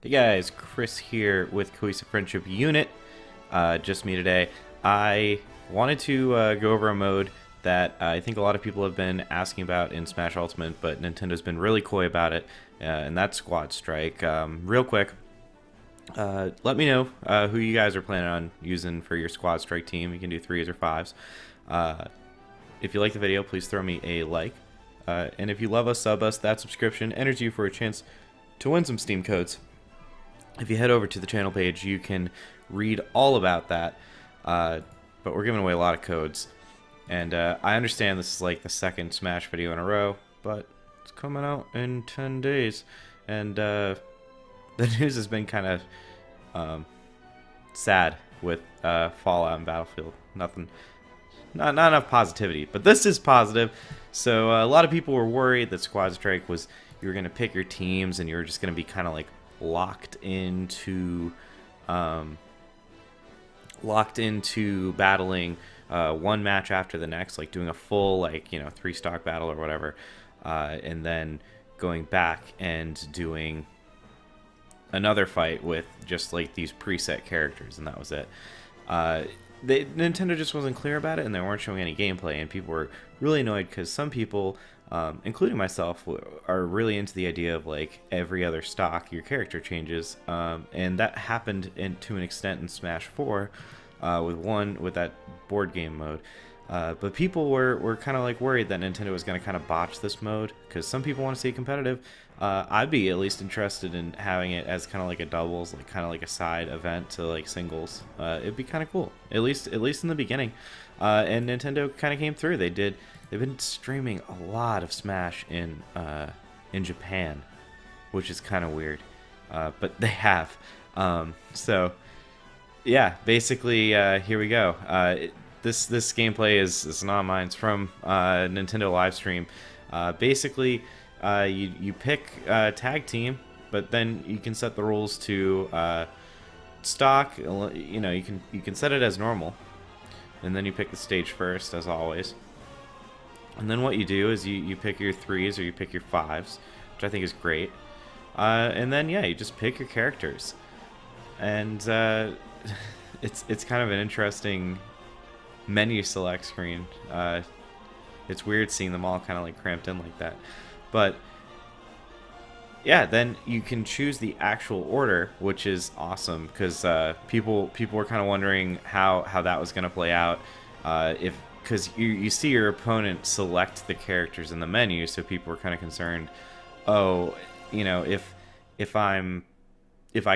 Hey guys, Chris here with Cohesive Friendship Unit. Just me today. I wanted to go over a mode that I think a lot of people have been asking about in Smash Ultimate, but Nintendo's been really coy about it, and that's Squad Strike. Real quick, let me know who you guys are planning on using for your Squad Strike team. You can do threes or fives. Uh, if you like the video, please throw me a like. And if you love us, sub us. That subscription enters you for a chance to win some Steam codes. If you head over to the channel page, you can read all about that. But we're giving away a lot of codes. And I understand this is like the second Smash video in a row, but it's coming out in 10 days. And the news has been kind of sad with Fallout and Battlefield. Not enough positivity. But this is positive. So a lot of people were worried that Squad Strike was, you were going to pick your teams and you were just going to be kind of like locked into battling one match after the next, like doing a full, like, you know, 3 stock battle or whatever, and then going back and doing another fight with just like these preset characters, and that was it. Nintendo just wasn't clear about it, and they weren't showing any gameplay, and people were really annoyed because some people, including myself, are really into the idea of like every other stock your character changes, and that happened to an extent in Smash 4 with that board game mode. But people were kind of like worried that Nintendo was going to kind of botch this mode because some people want to see it competitive. I'd be at least interested in having it as kind of like a doubles, like kind of like a side event to like singles. It'd be kind of cool, at least in the beginning. And Nintendo kind of came through. They've been streaming a lot of Smash in Japan, which is kind of weird, but they have. So yeah, basically here we go. This gameplay is not mine. It's from Nintendo Livestream. Basically, you pick tag team, but then you can set the rules to stock. You know, you can set it as normal, and then you pick the stage first, as always. And then what you do is you pick your threes or you pick your fives, which I think is great. And then yeah, you just pick your characters, and it's kind of an interesting menu select screen. It's weird seeing them all kind of like cramped in like that, but yeah, then you can choose the actual order, which is awesome because people were kind of wondering how that was going to play out, if because you see your opponent select the characters in the menu, so people were kind of concerned, oh, you know, if I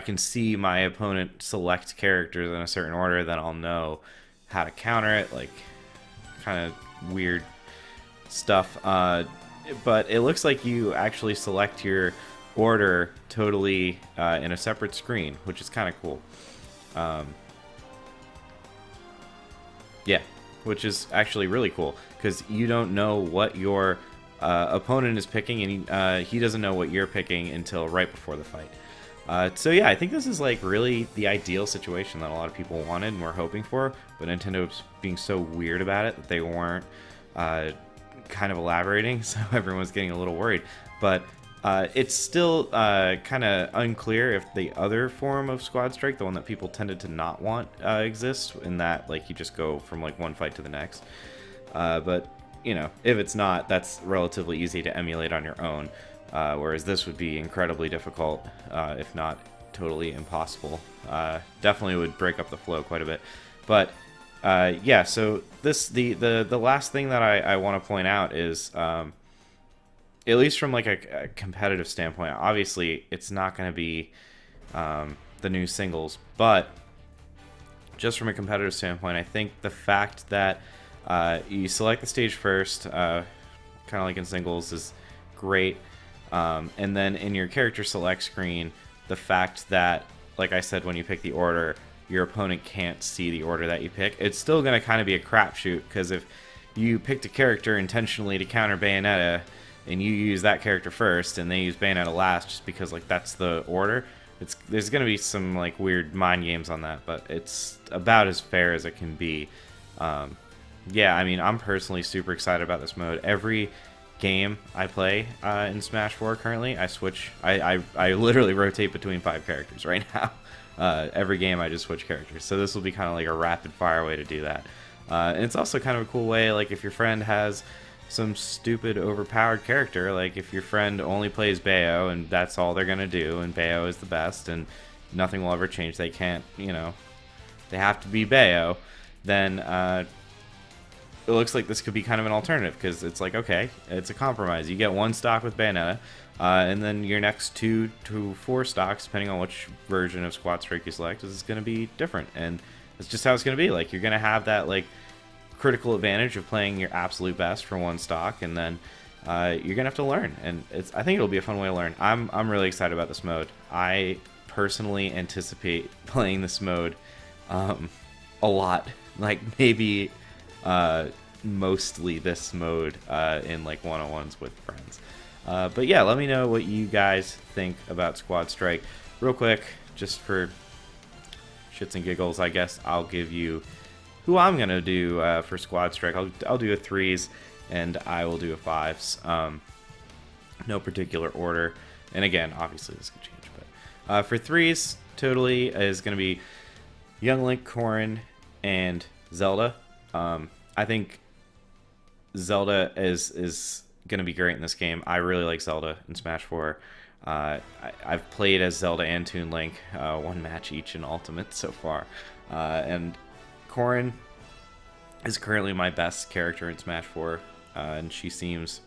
can see my opponent select characters in a certain order, then I'll know how to counter it, like kind of weird stuff. But it looks like you actually select your order totally in a separate screen, which is kind of cool. Yeah, which is actually really cool because you don't know what your opponent is picking, and he doesn't know what you're picking until right before the fight. So yeah, I think this is like really the ideal situation that a lot of people wanted and were hoping for, but Nintendo's being so weird about it that they weren't kind of elaborating, so everyone was getting a little worried. But it's still kind of unclear if the other form of Squad Strike, the one that people tended to not want, exists, in that like you just go from like one fight to the next. But you know, if it's not, that's relatively easy to emulate on your own. Whereas this would be incredibly difficult, if not totally impossible. Definitely would break up the flow quite a bit. But yeah, so the last thing that I want to point out is, at least from like a competitive standpoint, obviously it's not going to be the new singles, but just from a competitive standpoint, I think the fact that you select the stage first, kind of like in singles, is great. And then in your character select screen, the fact that, like I said, when you pick the order, your opponent can't see the order that you pick, it's still going to kind of be a crapshoot, because if you picked a character intentionally to counter Bayonetta, and you use that character first, and they use Bayonetta last just because like that's the order, there's going to be some like weird mind games on that, but it's about as fair as it can be. Yeah, I mean, I'm personally super excited about this mode. Every game I play in Smash 4 currently, I switch. I literally rotate between 5 characters right now. Every game I just switch characters. So this will be kind of like a rapid fire way to do that. And it's also kind of a cool way, like if your friend has some stupid overpowered character, like if your friend only plays Bayo and that's all they're gonna do, and Bayo is the best and nothing will ever change, they can't, you know, they have to be Bayo, then it looks like this could be kind of an alternative, because it's like, okay, it's a compromise. You get 1 stock with Bayonetta, and then your next 2 to 4 stocks, depending on which version of Squad Strike you select, is going to be different. And that's just how it's going to be. Like, you're going to have that, like, critical advantage of playing your absolute best for 1 stock, and then you're going to have to learn. And I think it'll be a fun way to learn. I'm really excited about this mode. I personally anticipate playing this mode a lot. Like, maybe mostly this mode in like one-on-ones with friends. But yeah, let me know what you guys think about Squad Strike. Real quick, just for shits and giggles, I guess I'll give you who I'm gonna do for Squad Strike. I'll do a 3s and I will do a 5s. No particular order. And again, obviously this could change, but for 3s, totally is gonna be Young Link, Corrin, and Zelda. I think Zelda is going to be great in this game. I really like Zelda in Smash 4. I've played as Zelda and Toon Link, 1 match each in Ultimate so far. And Corrin is currently my best character in Smash 4, and she seems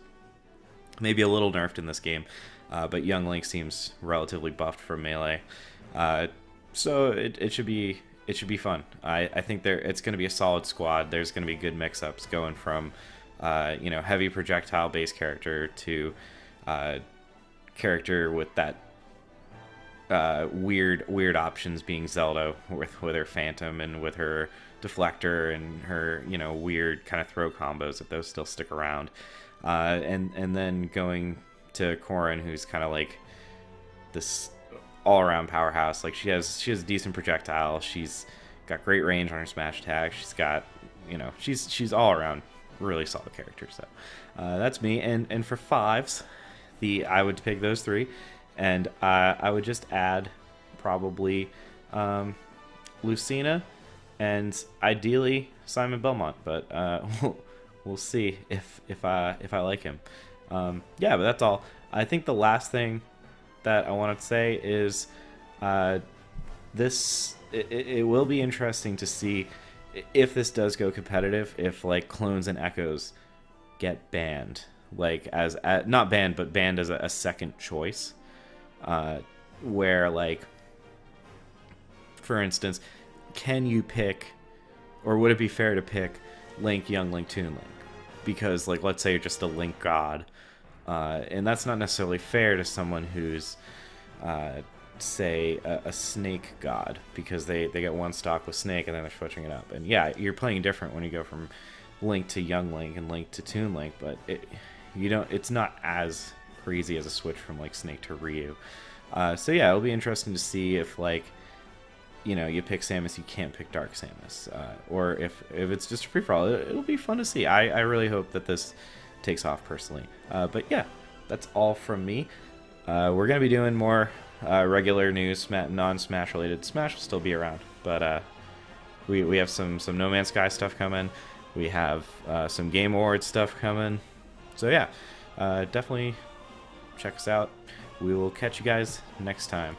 maybe a little nerfed in this game, but Young Link seems relatively buffed from Melee. So it should be... It should be fun. I think it's going to be a solid squad. There's going to be good mix-ups going from, you know, heavy projectile-based character to character with that weird options, being Zelda with her Phantom and with her Deflector and her, you know, weird kind of throw combos, if those still stick around. And then going to Corrin, who's kind of like this all-around powerhouse. Like, she has decent projectile. She's got great range on her smash attack. She's got, you know, she's all around really solid character. So that's me. And for 5s, I would pick those 3, and I would just add probably Lucina and ideally Simon Belmont, but we'll see if I like him. Yeah, but that's all. I think the last thing that I wanted to say is it will be interesting to see if this does go competitive, if like clones and echoes get banned, like as not banned, but banned as a second choice, where, like, for instance, can you pick, or would it be fair to pick Link, Young Link, Toon Link? Because, like, let's say you're just a Link god, and that's not necessarily fair to someone who's, say, a Snake god, because they get 1 stock with Snake and then they're switching it up. And yeah, you're playing different when you go from Link to Young Link and Link to Toon Link, but it's not as crazy as a switch from, like, Snake to Ryu. So yeah, it'll be interesting to see if, like, you know, you pick Samus, you can't pick Dark Samus, or if it's just a free-for-all. It'll be fun to see. I really hope that this takes off personally. But yeah, that's all from me. We're going to be doing more regular news, non-Smash related. Smash will still be around, but we have some No Man's Sky stuff coming. We have some Game Awards stuff coming. So yeah, definitely check us out. We will catch you guys next time.